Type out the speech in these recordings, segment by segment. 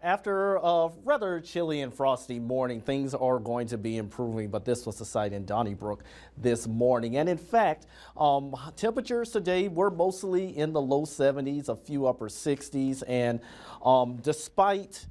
after a rather chilly and frosty morning, things are going to be improving, but this was the site in Donnybrook this morning. And in fact, temperatures today were mostly in the low 70s, a few upper 60s, and despite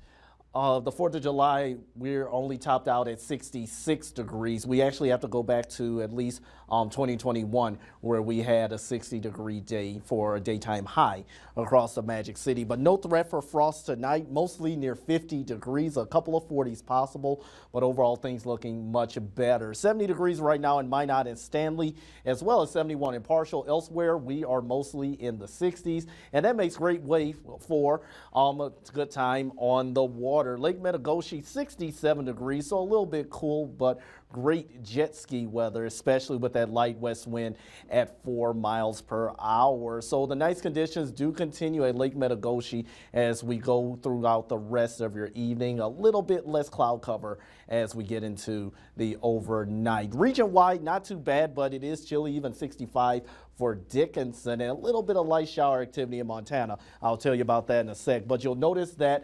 the 4th of July, we're only topped out at 66 degrees. We actually have to go back to at least 2021, where we had a 60-degree day for a daytime high across the Magic City. But no threat for frost tonight, mostly near 50 degrees, a couple of 40s possible, but overall things looking much better. 70 degrees right now in Minot and Stanley, as well as 71 in Partial. Elsewhere, we are mostly in the 60s, and that makes great way for a good time on the water. Lake Metagoshi, 67 degrees, so a little bit cool, but great jet ski weather, especially with that light west wind at 4 miles per hour. So the nice conditions do continue at Lake Metagoshi as we go throughout the rest of your evening. A little bit less cloud cover as we get into the overnight. Region-wide, not too bad, but it is chilly, even 65 for Dickinson, and a little bit of light shower activity in Montana. I'll tell you about that in a sec. But you'll notice that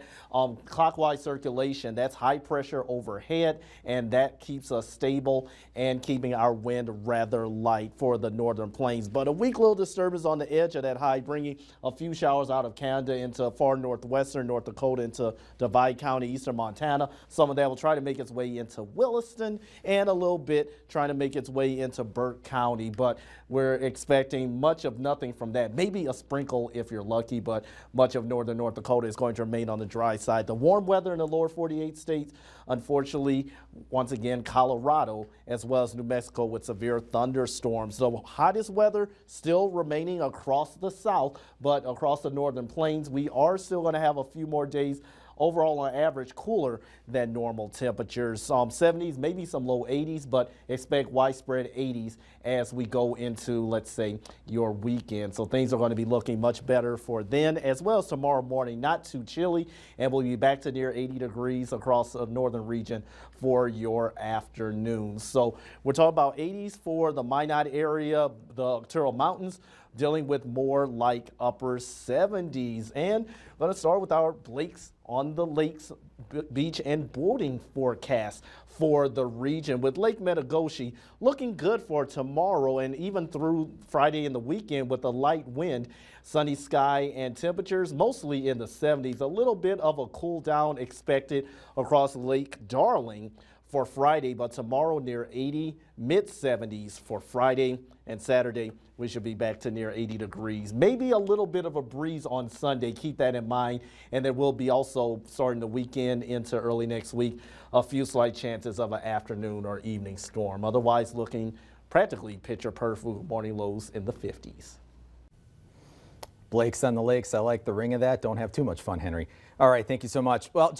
clockwise circulation, that's high pressure overhead, and that keeps us stable and keeping our wind rather light for the northern plains. But a weak little disturbance on the edge of that high, bringing a few showers out of Canada into far northwestern North Dakota, into Divide County, eastern Montana. Some of that will try to make its way into Williston, and a little bit trying to make its way into Burke County. But we're expecting much of nothing from that. Maybe a sprinkle if you're lucky, but much of northern North Dakota is going to remain on the dry side. The warm weather in the lower 48 states, unfortunately, once again, Colorado as well as New Mexico with severe thunderstorms. The hottest weather still remaining across the south, but across the northern plains, we are still going to have a few more days overall on average cooler than normal temperatures. 70s, maybe some low 80s, but expect widespread 80s as we go into, let's say, your weekend. So things are going to be looking much better for then, as well as tomorrow morning. Not too chilly, and we'll be back to near 80 degrees across the northern region for your afternoon. So we're talking about 80s for the Minot area, the Arcturus Mountains, dealing with more like upper 70s. And we're going to start with our Blake's on the Lakes beach and boating forecast for the region, with Lake Metagoshi looking good for tomorrow and even through Friday and the weekend with a light wind, sunny sky, and temperatures mostly in the 70s. A little bit of a cool down expected across Lake Darling for Friday, but tomorrow near 80, mid 70s for Friday, and Saturday we should be back to near 80 degrees. Maybe a little bit of a breeze on Sunday, keep that in mind, and there will be also starting the weekend into early next week a few slight chances of an afternoon or evening storm. Otherwise looking practically picture perfect, morning lows in the 50s. Blake's on the Lakes, I like the ring of that. Don't have too much fun, Henry. All right, thank you so much. Well,